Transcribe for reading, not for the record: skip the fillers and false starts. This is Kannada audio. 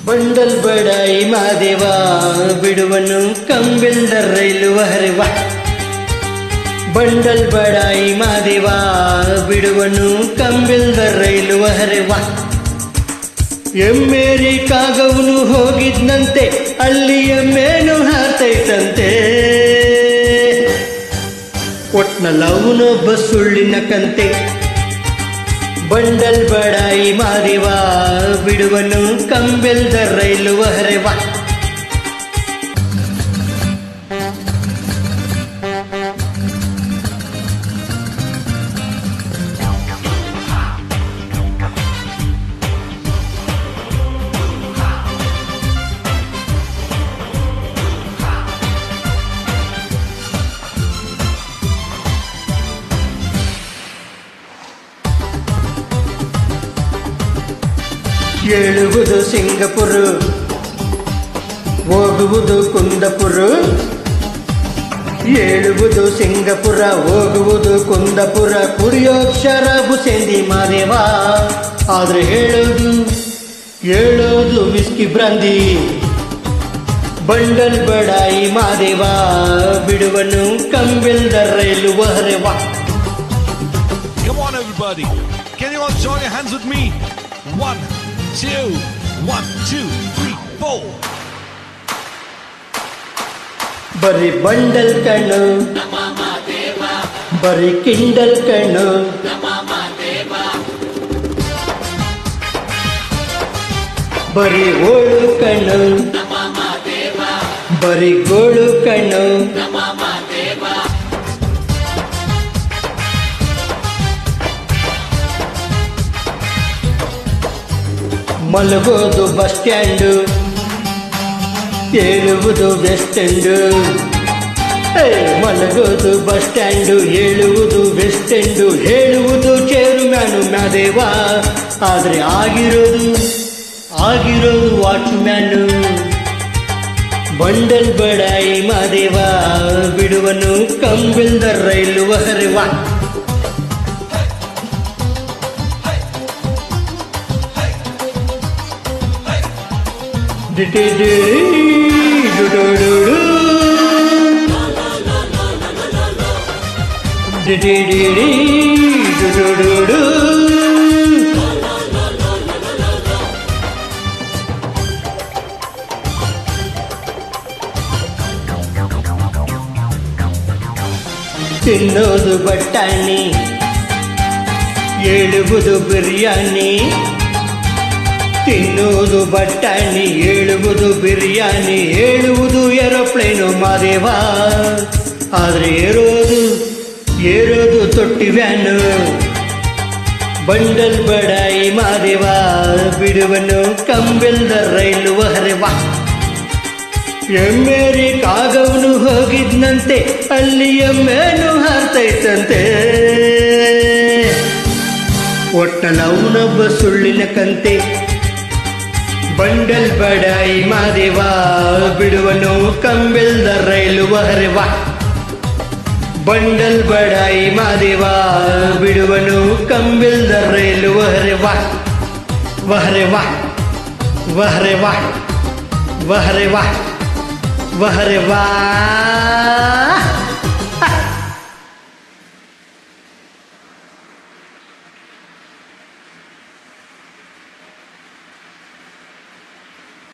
ಬಂಡಲ್ ಬಡಾಯಿ ಮಾದೇವ ಬಿಡುವನು ಕಂಬಿಲ್ದ ರೈಲು ಹರಿವ. ಬಂಡಲ್ ಬಡಾಯಿ ಮಾದೇವ ಬಿಡುವನು ಕಂಬಿಲ್ದ ರೈಲು ಹರಿವ. ಅಮೆರಿಕಾಗವನು ಹೋಗಿದ್ನಂತೆ, ಅಲ್ಲಿ ಎಮ್ಮೆನು ಹಾರ್ತೈತಂತೆ. ಒಟ್ನಲ್ಲವನೊಬ್ಬ ಸುಳ್ಳಿನ ಕಂತೆ. ಬಂಡಲ್ ಬಡಾಯಿ ಮಾದೇವ ಬಿಡುವನು ಕಂಬಿಲ್ದ ರೈಲು ಹರಿವ. ಏಳುವುದು ಸಿಂಗಪುರ, ಹೋಗುವುದು ಕುಂದಪುರ. ಏಳುವುದು ಸಿಂಗಪುರ, ಹೋಗುವುದು ಕುಂದಪುರ. ಕುಡಿಯೋಕ್ಷರ ಬುಸೇಂದಿ ಮಾದೇವ, ಆದ್ರೆ ಹೇಳೋದು ವಿಸ್ಕಿ ಬ್ರಾಂದಿ. ಬಂಡಲ್ ಬಡಾಯಿ ಮಾದೇವ ಬಿಡುವನು ಕಂಬಿಲ್ದ ರೈಲು ಹರಿವ. Come on everybody, can you all join your hands with me? 1 2 1 2 3 4. ಬರೀ ಬಂಡಲ್ ಕಣ್ಣು, ಬರೀ ಕಿಂಡಲ್ ಕಣ್ಣು. ಬರೀ ಓಳು ಕಣ್ಣು, ಬರೀ ಗೋಳು ಕಣ್ಣು. ಮಲಗೋದು ಬಸ್ ಸ್ಟ್ಯಾಂಡು, ಏಳುವುದು ವೆಸ್ಟ್ ಎಂಡು. ಮಲಗೋದು ಬಸ್ ಸ್ಟ್ಯಾಂಡು, ಏಳುವುದು ವೆಸ್ಟ್ ಎಂಡು. ಹೇಳುವುದು ಚೇರುಮ್ಯಾನು ಮಾದೇವ, ಆದ್ರೆ ಆಗಿರೋದು ವಾಚ್ಮ್ಯಾನು. ಬಂಡಲ್ ಬಡಾಯಿ ಮಾದೇವ ಬಿಡುವನು ಕಂಬಿಲ್ದ ರೈಲು ಹರಿವ. ತಿನ್ನೋದು ಬಟಾಣಿ, ಏಳುವುದು ಬಿರಿಯಾನಿ. ತಿನ್ನುವುದು ಬಟಾಣಿ, ಏಳುವುದು ಬಿರಿಯಾನಿ. ಹೇಳುವುದು ಏರೋಪ್ಲೇನು ಮಾದೇವ, ಆದ್ರೆ ಏರೋದು ತೊಟ್ಟಿ ವ್ಯಾನು. ಬಂಡಲ್ ಬಡಾಯಿ ಮಾದೇವ ಬಿಡುವನು ಕಂಬಿಲ್ದ ರೈಲು ಹರಿವ. ಅಮೆರಿಕಾಗವನು ಹೋಗಿದ್ನಂತೆ, ಅಲ್ಲಿ ಎಮ್ಮೆನು ಹಾರ್ತೈತಂತೆ. ಒಟ್ಟನವನೊಬ್ಬ ಸುಳ್ಳಿನ ಕಂತೆ. ಬಂಡಲ್ ಬಡಾಯಿ ಮಾದೇವ ಬಿಡುವನು ಕಂಬಿಲ್ದ ರೈಲು ಹರಿವ. ಬಂಡಲ್ ಬಡಾಯಿ ಮಾದೇವ ಬಿಡುವನು ಕಂಬಿಲ್ದ ರೈಲು ಹರಿವ. ವಹರೆವ ವಹರೆವ ವಹರೆವ ವಹರೆವ.